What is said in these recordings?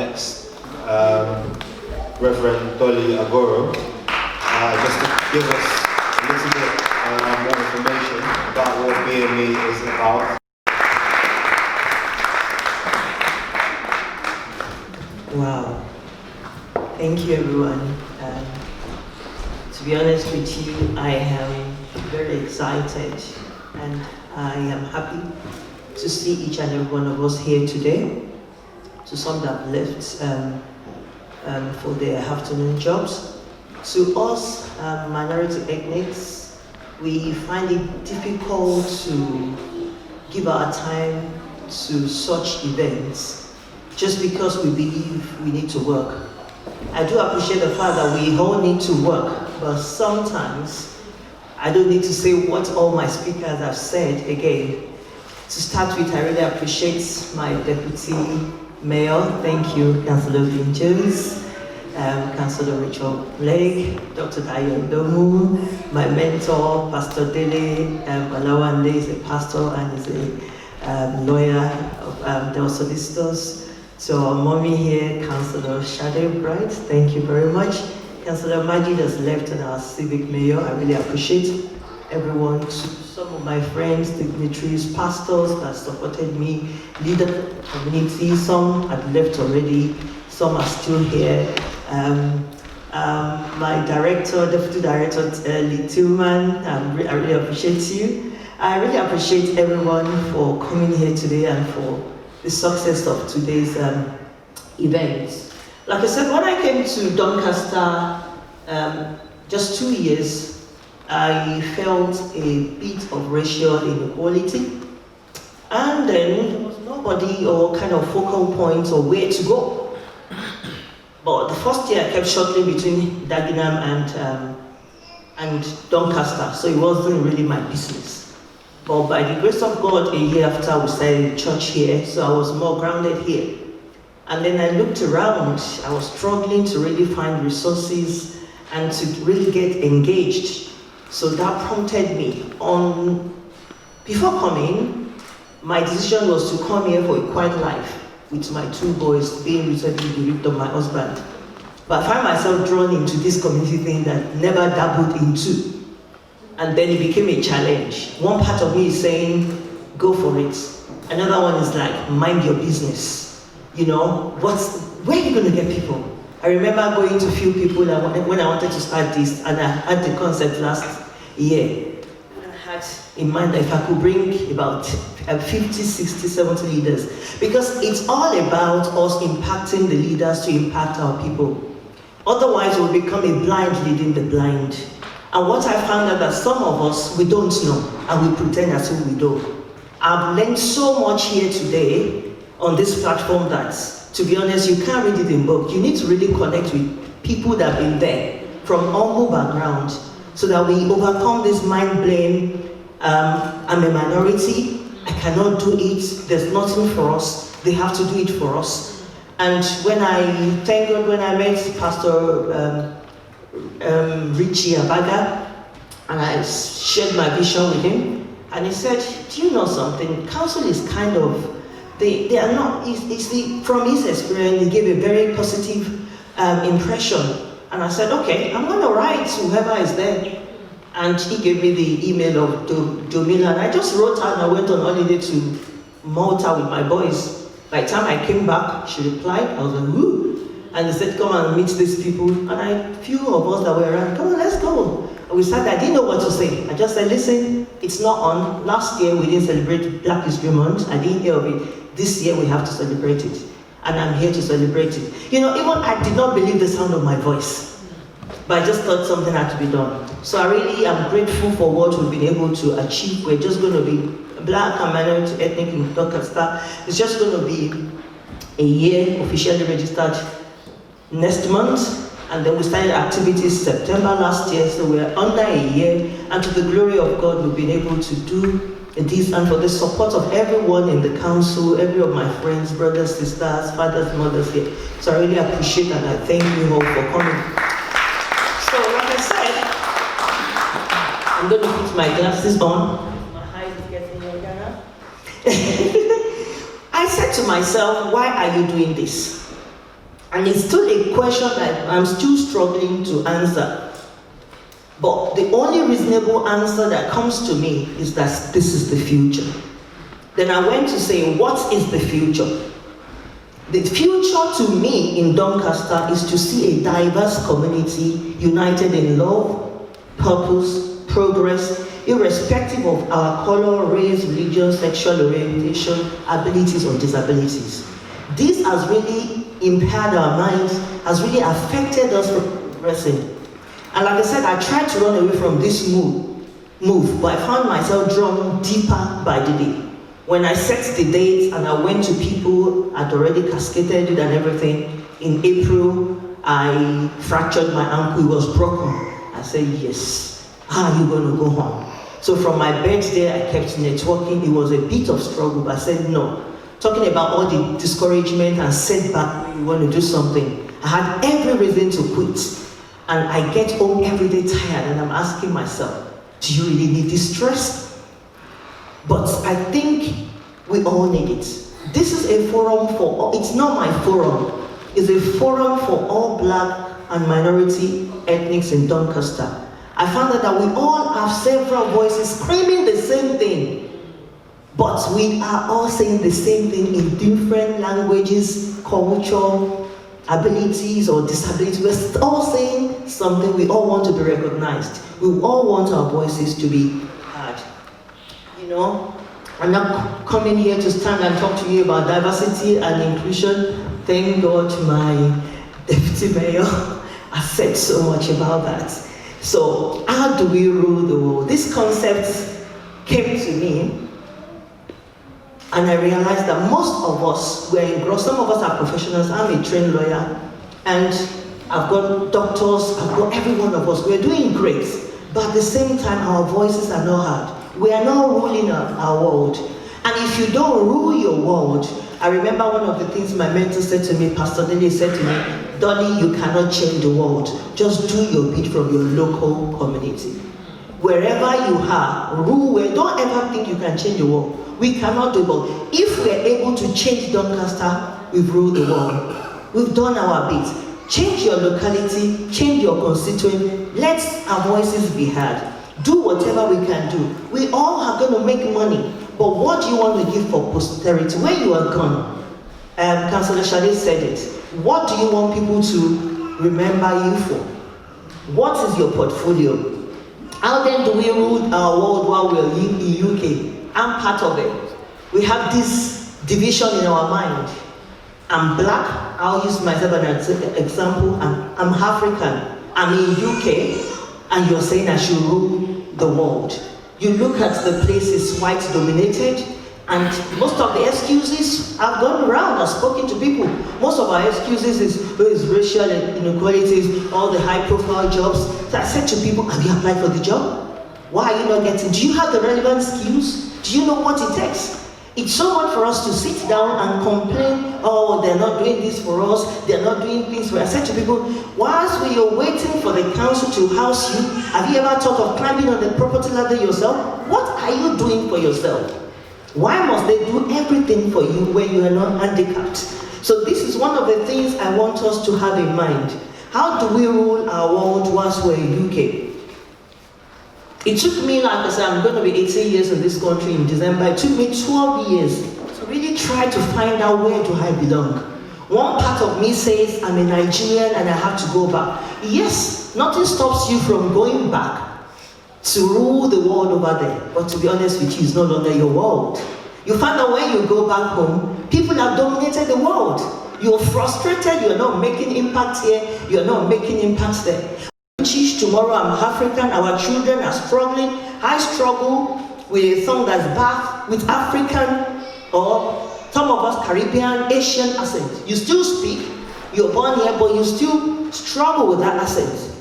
next Reverend Dolly Agoro, just to give us a little bit more information about what BME is about. Wow. Thank you, everyone. To be honest with you, I am very excited and I am happy to see each and every one of us here today. To some that have left for their afternoon jobs. To us, minority ethnics, we find it difficult to give our time to such events just because we believe we need to work. I do appreciate the fact that we all need to work, but sometimes I don't need to say what all my speakers have said again. To start with, I really appreciate my deputy mayor. Thank you, Councillor Vin Jones, Councillor Rachel Blake, Dr. Dayo Domu, my mentor, Pastor Dele Alawande is a pastor and is a lawyer of the solicitors. So our mommy here, Councillor Shade Bright, thank you very much. Councillor Majid has left and our civic mayor. I really appreciate everyone. Some of my friends, dignitaries, pastors that supported me, leader the community. Some had left already, some are still here. My director, deputy director, Lee Tillman, I really appreciate you. I really appreciate everyone for coming here today and for the success of today's event. Like I said, when I came to Doncaster just 2 years, I felt a bit of racial inequality, and then there was nobody or kind of focal point or where to go. But the first year I kept shuttling between Dagenham and Doncaster, so it wasn't really my business. But by the grace of God, a year after we started church here, so I was more grounded here. And then I looked around, I was struggling to really find resources and to really get engaged. So that prompted me on, before coming, my decision was to come here for a quiet life with my 2 boys being recently bereaved of my husband. But I find myself drawn into this community thing that never dabbled into. And then it became a challenge. One part of me is saying, go for it. Another one is like, mind your business. You know, where are you going to get people? I remember going to a few people when I wanted to start this, and I had the concept last year. I had in mind that if I could bring about 50, 60, 70 leaders, because it's all about us impacting the leaders to impact our people. Otherwise, we'll become a blind leading the blind. And what I found out that some of us, we don't know, and we pretend as if we don't. I've learned so much here today on this platform that, to be honest, you can't read it in book. You need to really connect with people that have been there from humble background so that we overcome this mind blame. I'm a minority, I cannot do it, there's nothing for us, they have to do it for us. And thank God when I met Pastor Richie Abaga, and I shared my vision with him, and he said, do you know something? Council is kind of, they are not, from his experience, he gave a very positive impression. And I said, okay, I'm going to write to whoever is there. And he gave me the email of Domila, and I just wrote her and I went on holiday to Malta with my boys. By the time I came back, she replied, I was like, woo. And they said, come and meet these people. And few of us that were around, come on, let's go. And we started, I didn't know what to say. I just said, listen, it's not on. Last year we didn't celebrate Black History Month. I didn't hear of it. This year we have to celebrate it. And I'm here to celebrate it. You know, even I did not believe the sound of my voice. But I just thought something had to be done. So I really am grateful for what we've been able to achieve. We're just going to be Black and minority ethnic in Doncaster. It's just going to be a year officially registered next month. And then we started activities September last year, so we're under a year. And to the glory of God, we've been able to do this, and for the support of everyone in the council, every of my friends, brothers, sisters, fathers, mothers here. So I really appreciate and I thank you all for coming. So like I said, I'm going to put my glasses on. My eyes is getting younger now. I said to myself, why are you doing this? And it's still a question that I'm still struggling to answer. But the only reasonable answer that comes to me is that this is the future. Then I went to say, what is the future? The future to me in Doncaster is to see a diverse community united in love, purpose, progress, irrespective of our color, race, religion, sexual orientation, abilities or disabilities. This has really impaired our minds, has really affected us from progressing. And like I said, I tried to run away from this move, but I found myself drawn deeper by the day. When I set the date and I went to people, I'd already cascaded it and everything. In April, I fractured my ankle, it was broken. I said, yes, how are you going to go home? So from my birthday, I kept networking. It was a bit of struggle, but I said no. Talking about all the discouragement and setback when you want to do something, I had every reason to quit. And I get home every day tired and I'm asking myself, do you really need this stress? But I think we all need it. This is a forum for all, it's not my forum. It's a forum for all Black and minority ethnics in Doncaster. I found out that we all have several voices screaming the same thing. But we are all saying the same thing in different languages, culture, abilities or disabilities. We're all saying something. We all want to be recognized. We all want our voices to be heard. You know, I'm not coming here to stand and talk to you about diversity and inclusion. Thank God my deputy mayor has said so much about that. So how do we rule the world? This concept came to me and I realized that most of us were engrossed. Some of us are professionals. I'm a trained lawyer and I've got doctors, I've got every one of us. We're doing great, but at the same time our voices are not heard. We are not ruling our world. And if you don't rule your world, I remember one of the things my mentor said to me, Pastor Dolly said to me, Dolly, you cannot change the world. Just do your bit from your local community. Wherever you are, rule well. Don't ever think you can change the world. We cannot do it, but if we are able to change Doncaster, we've ruled the world. We've done our bit. Change your locality, change your constituent. Let our voices be heard. Do whatever we can do. We all are going to make money, but what do you want to give for posterity? When you are gone, Councillor Shade said it. What do you want people to remember you for? What is your portfolio? How then do we rule our world while we're in the UK? I'm part of it. We have this division in our mind. I'm Black, I'll use myself as an example. I'm African, I'm in UK, and you're saying I should rule the world. You look at the places white dominated, and most of the excuses, I've gone around, I've spoken to people. Most of our excuses is racial inequalities, all the high profile jobs. So I said to people, have you applied for the job? Why are you not getting? Do you have the relevant skills? Do you know what it takes? It's so much for us to sit down and complain, oh, they're not doing this for us, they're not doing things for us. I said to people, whilst you're waiting for the council to house you, have you ever thought of climbing on the property ladder yourself? What are you doing for yourself? Why must they do everything for you when you are not handicapped? So this is one of the things I want us to have in mind. How do we rule our world whilst we're in UK? It took me, like I said, I'm going to be 18 years in this country in December. It took me 12 years to really try to find out where do I belong. One part of me says I'm a Nigerian and I have to go back. Yes, nothing stops you from going back to rule the world over there. But to be honest with you, it's no longer your world. You find out when you go back home, people have dominated the world. You're frustrated, you're not making impact here, you're not making impact there. Tomorrow I'm African, our children are struggling. I struggle with a song that's back with African or some of us Caribbean, Asian accent. You still speak, you're born here, but you still struggle with that accent.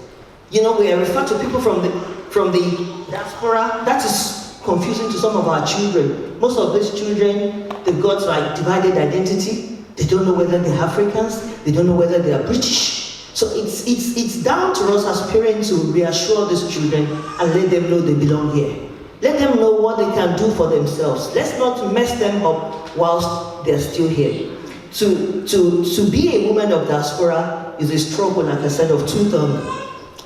You know, we are referred to people from the diaspora. That is confusing to some of our children. Most of these children, they've got like divided identity. They don't know whether they're Africans, they don't know whether they are British. So it's down to us as parents to reassure these children and let them know they belong here. Let them know what they can do for themselves. Let's not mess them up whilst they're still here. To be a woman of diaspora is a struggle, like I said, of two tongues.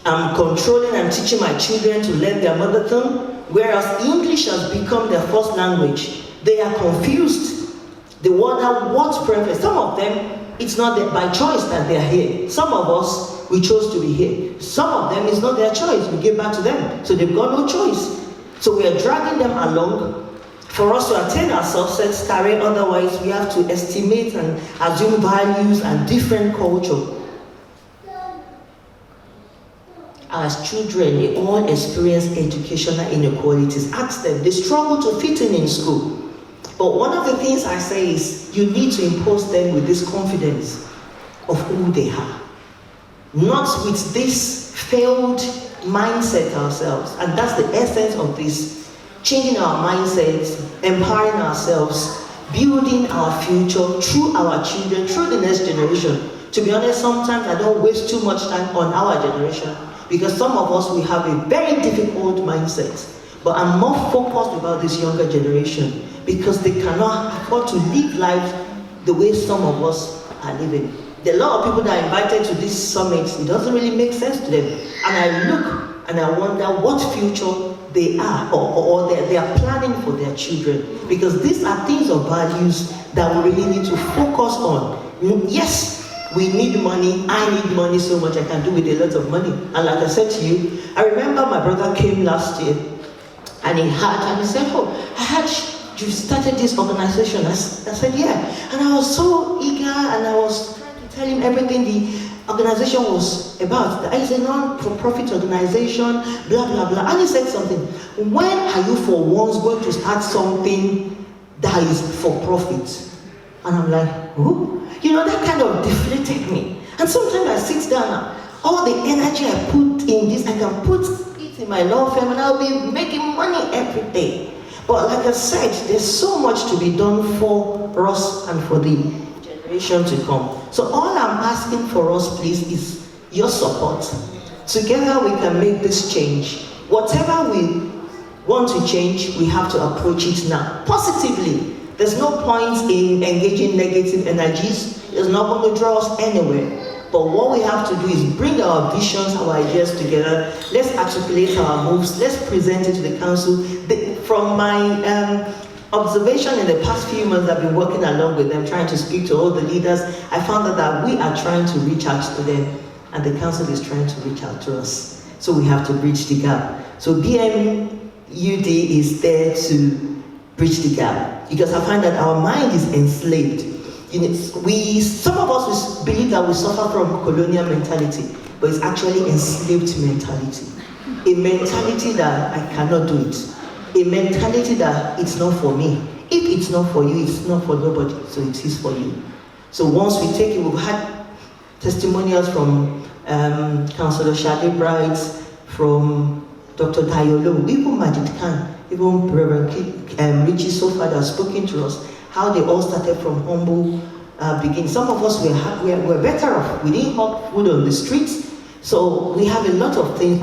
I'm controlling and teaching my children to learn their mother tongue, whereas English has become their first language. They are confused. They wonder what preference. Some of them, it's not by choice that they are here. Some of us, we chose to be here. Some of them, it's not their choice. We give back to them. So they've got no choice. So we are dragging them along. For us to attain our success, career, otherwise, we have to estimate and assume values and different culture. As children, they all experience educational inequalities. Ask them, they struggle to fit in school. But one of the things I say is, you need to impose them with this confidence of who they are. Not with this failed mindset ourselves. And that's the essence of this. Changing our mindsets, empowering ourselves, building our future through our children, through the next generation. To be honest, sometimes I don't waste too much time on our generation, because some of us, we have a very difficult mindset. But I'm more focused about this younger generation, because they cannot afford to live life the way some of us are living. There are a lot of people that are invited to this summit. It doesn't really make sense to them. And I look and I wonder what future they are, or they are planning for their children. Because these are things of values that we really need to focus on. Yes, we need money. I need money so much. I can do with a lot of money. And like I said to you, I remember my brother came last year, and he said, oh, I heard you started this organization. I said, yeah. And I was so eager, and I was trying to tell him everything the organization was about. It's a non-profit organization, blah, blah, blah. And he said something. When are you for once going to start something that is for profit? And I'm like, oh? You know, that kind of deflated me. And sometimes I sit down, all the energy I put in this, I can put it in my law firm, and I'll be making money every day. But like I said, there's so much to be done for us and for the generation to come. So all I'm asking for us, please, is your support. Together we can make this change. Whatever we want to change, we have to approach it now, positively. There's no point in engaging negative energies. It's not going to draw us anywhere. But what we have to do is bring our visions, our ideas together. Let's articulate our moves. Let's present it to the council. From my observation in the past few months, I've been working along with them, trying to speak to all the leaders. I found that we are trying to reach out to them, and the council is trying to reach out to us. So we have to bridge the gap. So BMUD is there to bridge the gap, because I find that our mind is enslaved. Some of us believe that we suffer from colonial mentality, but it's actually enslaved mentality. A mentality that I cannot do it. A mentality that it's not for me. If it's not for you, it's not for nobody, so it is for you. So once we take it, we've had testimonials from Councillor Shade Bright, from Dr. Dayolo, even Majid Khan, even Reverend Richie Sofa that has spoken to us, how they all started from humble beginnings. Some of us were better off. We didn't have food on the streets, so we have a lot of things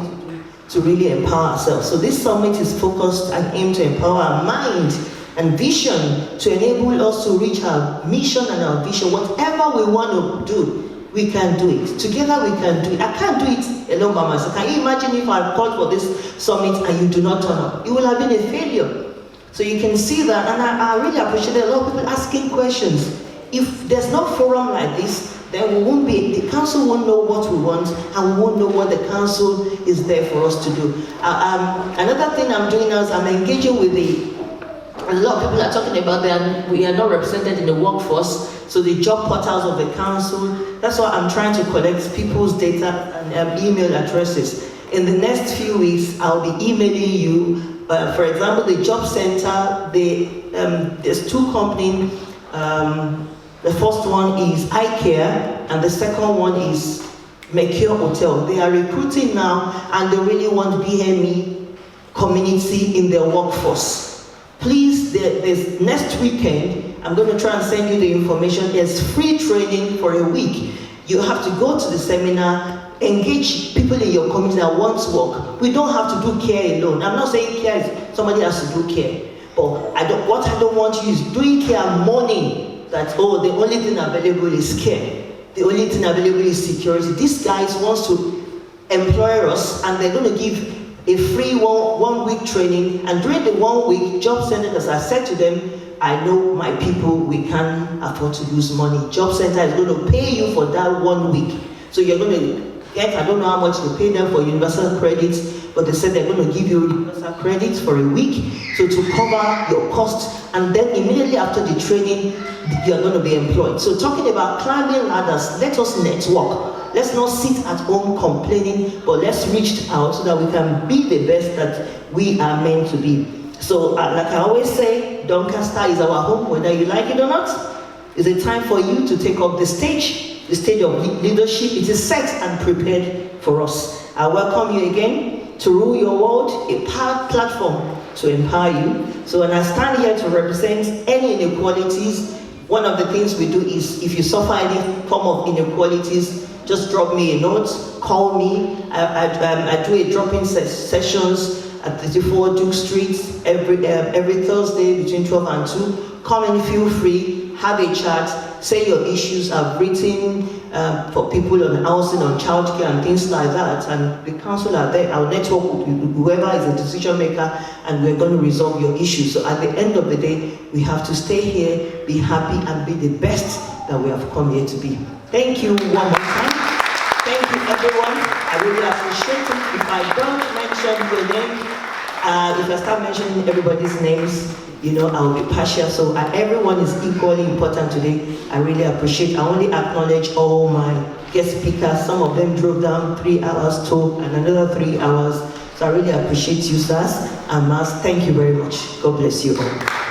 to really empower ourselves. So this summit is focused and aimed to empower our mind and vision to enable us to reach our mission and our vision. Whatever we want to do, we can do it. Together we can do it. I can't do it alone by myself. Can you imagine if I called for this summit and you do not turn up? It will have been a failure. So you can see that, and I really appreciate a lot of people asking questions. If there's no forum like this, then the council won't know what we want, and we won't know what the council is there for us to do. Another thing I'm doing now is I'm engaging with a lot of people are talking about that we are not represented in the workforce, so the job portals of the council. That's why I'm trying to collect people's data and email addresses. In the next few weeks, I'll be emailing you. For example, the job center, there's two companies. The first one is iCare, and the second one is Mercure Hotel. They are recruiting now, and they really want BME community in their workforce. Please, there's next weekend, I'm going to try and send you the information. There's free training for a week. You have to go to the seminar, engage people in your community that want to work. We don't have to do care alone. I'm not saying care is somebody has to do care, but what I don't want you is doing care morning that, oh, the only thing available is care. The only thing available is security. These guys wants to employ us, and they're going to give a free one week training. And during the 1 week, job center, as I said to them, I know my people, we can't afford to lose money. Job center is going to pay you for that 1 week. So you're going to get, I don't know how much to pay them for universal credits, but they said they're going to give you universal credits for a week, so to cover your costs, and then immediately after the training, you're going to be employed. So talking about climbing ladders, let us network. Let's not sit at home complaining, but let's reach out so that we can be the best that we are meant to be. So like I always say, Doncaster is our home, whether you like it or not. It's a time for you to take up the stage of leadership. It is set and prepared for us. I welcome you again to rule your world, a platform to empower you. So when I stand here to represent any inequalities, one of the things we do is, if you suffer any form of inequalities, just drop me a note, call me. I do a drop-in sessions at 34 Duke Street every Thursday between 12 and 2. Come and feel free, have a chat, say your issues. I've written for people on housing, on childcare and things like that, and the council are there. I'll network with whoever is a decision maker, and we're going to resolve your issues. So at the end of the day, we have to stay here, be happy, and be the best that we have come here to be. Thank you one more time. Thank you, everyone. I really appreciate it. If I don't mention your name, if I start mentioning everybody's names, you know, I'll be partial. So everyone is equally important today. I really appreciate. I only acknowledge all my guest speakers. Some of them drove down 3 hours to and another 3 hours. So I really appreciate you, sirs and Mas. Thank you very much. God bless you all.